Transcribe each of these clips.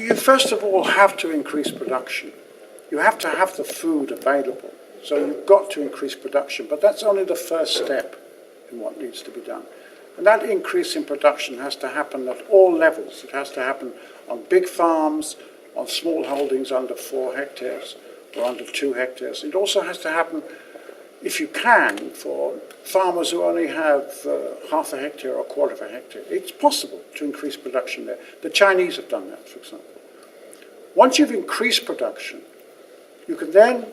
you first of all have to increase production. You have to have the food available. So you've got to increase production, but that's only the first step in what needs to be done. And that increase in production has to happen at all levels. It has to happen on big farms, on small holdings under 4 hectares or under 2 hectares. It also has to happen, if you can, for farmers who only have half a hectare or a quarter of a hectare. It's possible to increase production there. The Chinese have done that, for example. Once you've increased production, you can then,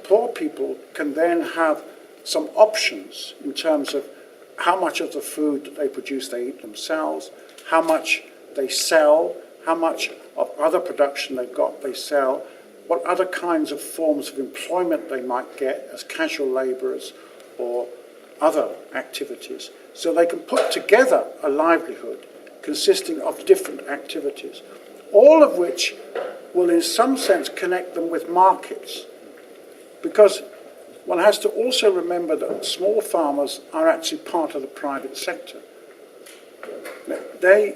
poor people can then have some options in terms of how much of the food that they produce they eat themselves, how much they sell, how much of other production they've got they sell, what other kinds of forms of employment they might get as casual labourers or other activities. So they can put together a livelihood consisting of different activities, all of which will in some sense connect them with markets. Because one has to also remember that small farmers are actually part of the private sector. They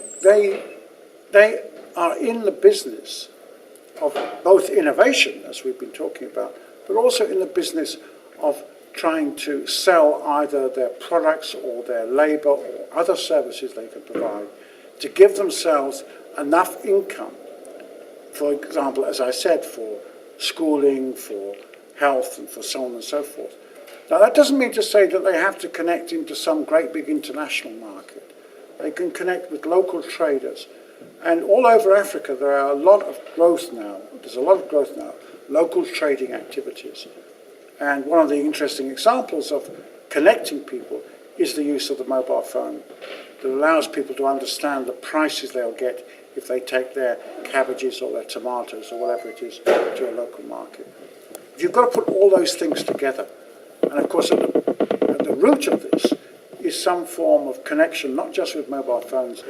are in the business of both innovation, as we've been talking about, but also in the business of trying to sell either their products or their labour or other services they can provide to give themselves enough income, for example, as I said, for schooling, for health, and for so on and so forth. Now, that doesn't mean to say that they have to connect into some great big international market. They can connect with local traders. And all over Africa, there are a lot of growth now. There's a lot of growth now, local trading activities. And one of the interesting examples of connecting people is the use of the mobile phone that allows people to understand the prices they'll get if they take their cabbages or their tomatoes or whatever it is to a local market. You've got to put all those things together. And of course, at the root of this is some form of connection, not just with mobile phones.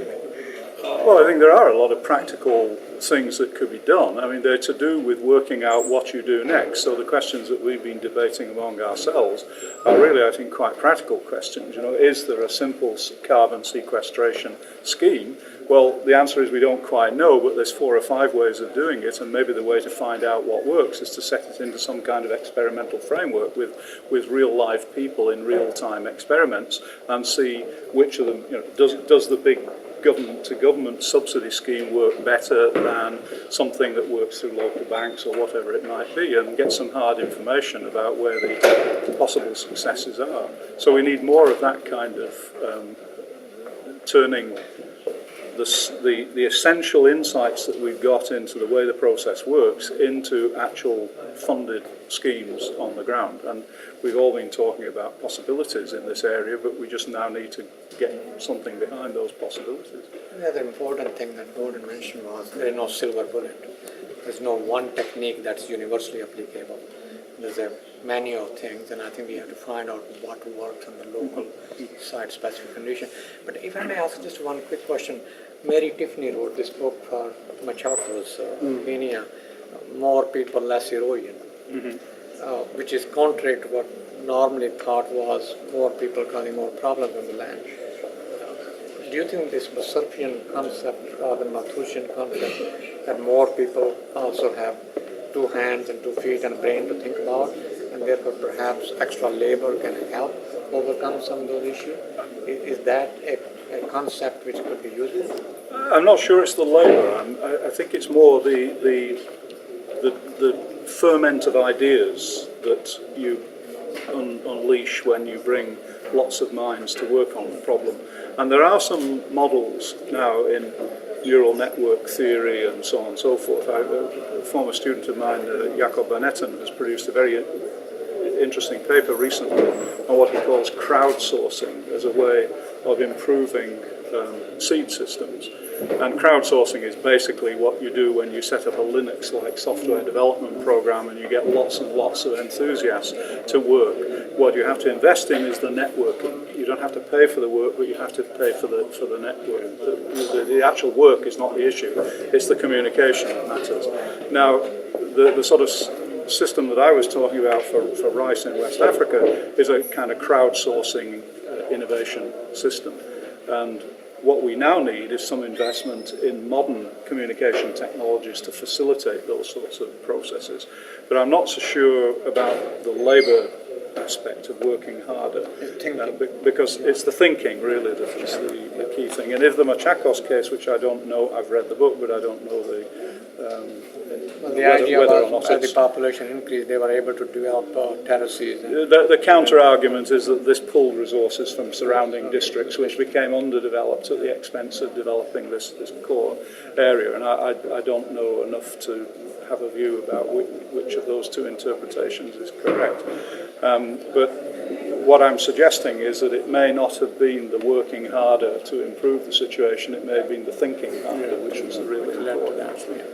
Well, I think there are a lot of practical things that could be done. I mean, they're to do with working out what you do next. So the questions that we've been debating among ourselves are really, I think, quite practical questions. You know, is there a simple carbon sequestration scheme? Well, the answer is we don't quite know, but there's 4 or 5 ways of doing it, and maybe the way to find out what works is to set it into some kind of experimental framework with real live people in real-time experiments and see which of them, you know, does the big government-to-government subsidy scheme work better than something that works through local banks or whatever it might be, and get some hard information about where the possible successes are. So we need more of that kind of turning the essential insights that we've got into the way the process works into actual funded schemes on the ground. And we've all been talking about possibilities in this area, but we just now need to get something behind those possibilities. The other important thing that Gordon mentioned was there is no silver bullet. There's no one technique that's universally applicable. There's a many of things, and I think we have to find out what works on the local site-specific condition. But if I may ask just one quick question. Mary Tiffany wrote this book for Machaco's, Kenya, More People, Less Erosion, which is contrary to what normally thought was more people causing more problems on the land. Do you think this Serpian concept or the Malthusian concept that more people also have 2 hands and 2 feet and a brain to think about, and therefore perhaps extra labor can help overcome some of those issues? Is that a concept which could be useful? I'm not sure it's the labour. I think it's more the ferment of ideas that you unleash when you bring lots of minds to work on the problem. And there are some models now in neural network theory and so on and so forth. A former student of mine, Jacob Rattan, has produced a very interesting paper recently on what he calls crowdsourcing as a way of improving seed systems. And crowdsourcing is basically what you do when you set up a Linux-like software development program and you get lots and lots of enthusiasts to work. What you have to invest in is the networking. You don't have to pay for the work, but you have to pay for the network. The actual work is not the issue, it's the communication that matters. Now, the sort of system that I was talking about for rice in West Africa is a kind of crowdsourcing innovation system. And what we now need is some investment in modern communication technologies to facilitate those sorts of processes. But I'm not so sure about the labour aspect of working harder, because it's the thinking really that is the key thing. And if the Machakos case, which I don't know, I've read the book, but I don't know the idea whether or was not as the it's... population increased, they were able to develop terraces. And The counter-argument is that this pulled resources from surrounding districts which became underdeveloped at the expense of developing this core area, and I don't know enough to have a view about which of those two interpretations is correct. But what I'm suggesting is that it may not have been the working harder to improve the situation, it may have been the thinking harder, which was the really important aspect.